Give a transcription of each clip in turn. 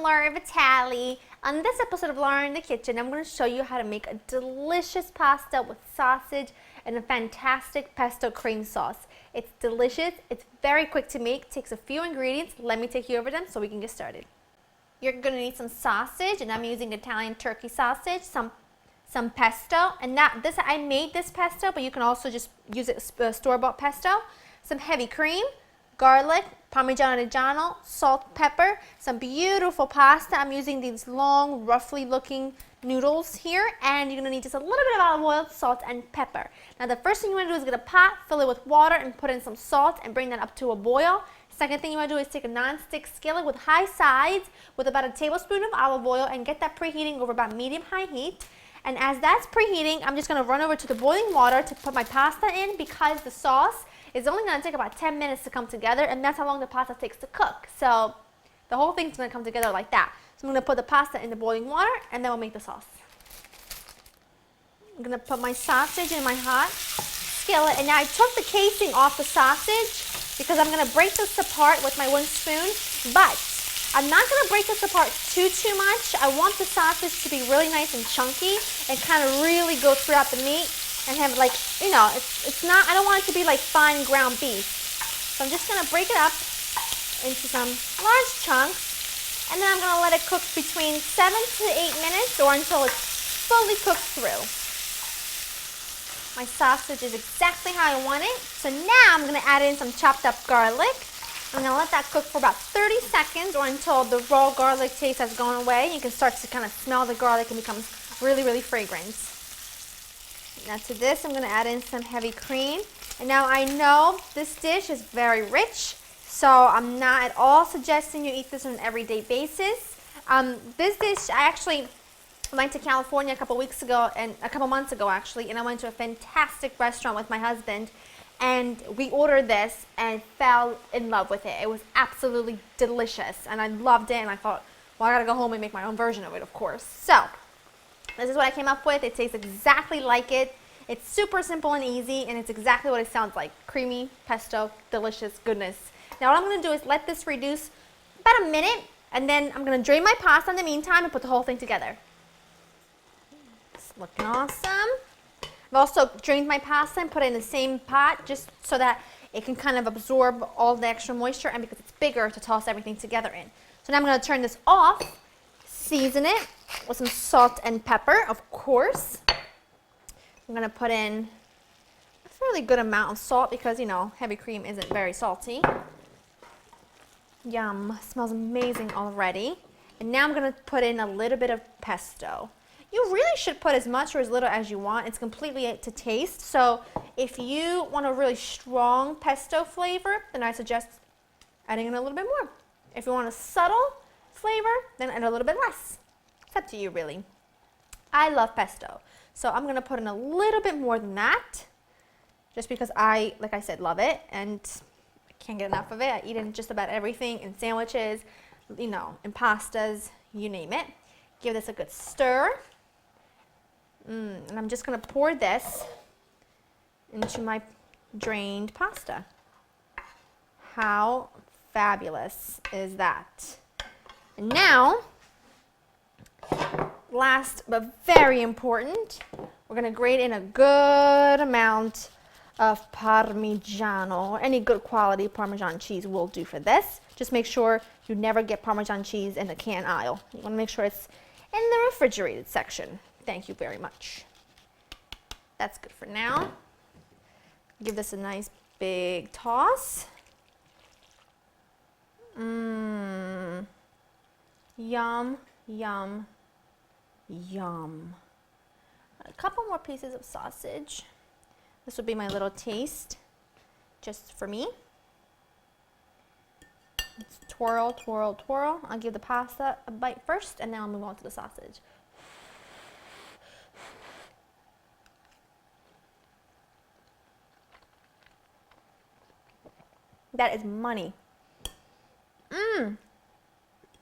Laura Vitale. On this episode of Laura in the Kitchen, I'm going to show you how to make a delicious pasta with sausage and a fantastic pesto cream sauce. It's delicious, it's very quick to make, takes a few ingredients. Let me take you over them so we can get started. You're going to need some sausage, and I'm using Italian turkey sausage, some pesto, and I made this pesto, but you can also just use it store-bought pesto, some heavy cream, garlic, Parmigiano Reggiano, salt, pepper, some beautiful pasta. I'm using these long, roughly looking noodles here, and you're going to need just a little bit of olive oil, salt, and pepper. Now the first thing you want to do is get a pot, fill it with water, and put in some salt, and bring that up to a boil. Second thing you want to do is take a non-stick skillet with high sides, with about a tablespoon of olive oil, and get that preheating over about medium-high heat. And as that's preheating, I'm just going to run over to the boiling water to put my pasta in, because the sauce is only going to take about 10 minutes to come together, and that's how long the pasta takes to cook. So the whole thing's going to come together like that. So I'm going to put the pasta in the boiling water, and then we'll make the sauce. I'm going to put my sausage in my hot skillet, and now I took the casing off the sausage because I'm going to break this apart with my wooden spoon, but I'm not going to break this apart too much. I want the sausage to be really nice and chunky and kind of really go throughout the meat and have, like, you know, it's not, I don't want it to be like fine ground beef. So I'm just going to break it up into some large chunks, and then I'm going to let it cook between 7 to 8 minutes or until it's fully cooked through. My sausage is exactly how I want it. So now I'm going to add in some chopped up garlic. I'm going to let that cook for about 30 seconds or until the raw garlic taste has gone away. You can start to kind of smell the garlic and becomes really, really fragrant. Now to this, I'm going to add in some heavy cream. And now I know this dish is very rich, so I'm not at all suggesting you eat this on an everyday basis. This dish, I actually went to California a couple months ago actually, and I went to a fantastic restaurant with my husband, and we ordered this and fell in love with it. It was absolutely delicious, and I loved it, and I thought, well, I gotta go home and make my own version of it, of course. So this is what I came up with. It tastes exactly like it. It's super simple and easy, and it's exactly what it sounds like. Creamy, pesto, delicious goodness. Now what I'm going to do is let this reduce about a minute, and then I'm going to drain my pasta in the meantime and put the whole thing together. It's looking awesome. I've also drained my pasta and put it in the same pot just so that it can kind of absorb all the extra moisture, and because it's bigger to toss everything together in. So now I'm going to turn this off, season it with some salt and pepper, of course. I'm going to put in a fairly good amount of salt because, you know, heavy cream isn't very salty. Yum, smells amazing already. And now I'm going to put in a little bit of pesto. You really should put as much or as little as you want. It's completely to taste. So if you want a really strong pesto flavor, then I suggest adding in a little bit more. If you want a subtle flavor, then add a little bit less. It's up to you, really. I love pesto, so I'm going to put in a little bit more than that, just because I, like I said, love it, and I can't get enough of it. I eat it in just about everything, in sandwiches, you know, in pastas, you name it. Give this a good stir, and I'm just going to pour this into my drained pasta. How fabulous is that? And now, last but very important, we're going to grate in a good amount of Parmigiano. Any good quality Parmesan cheese will do for this. Just make sure you never get Parmesan cheese in the can aisle. You want to make sure it's in the refrigerated section. Thank you very much. That's good for now. Give this a nice big toss. Yum, yum, yum. A couple more pieces of sausage. This will be my little taste, just for me. Let's twirl, twirl, twirl. I'll give the pasta a bite first, and then I'll move on to the sausage. That is money.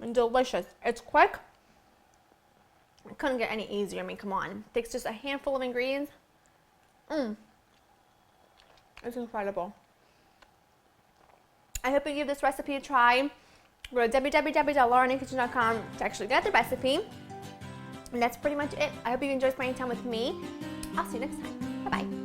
And delicious. It's quick. It couldn't get any easier. I mean, come on. It takes just a handful of ingredients. It's incredible. I hope you give this recipe a try. Go to www.laurenkitchen.com to actually get the recipe. And that's pretty much it. I hope you enjoyed spending time with me. I'll see you next time. Bye-bye.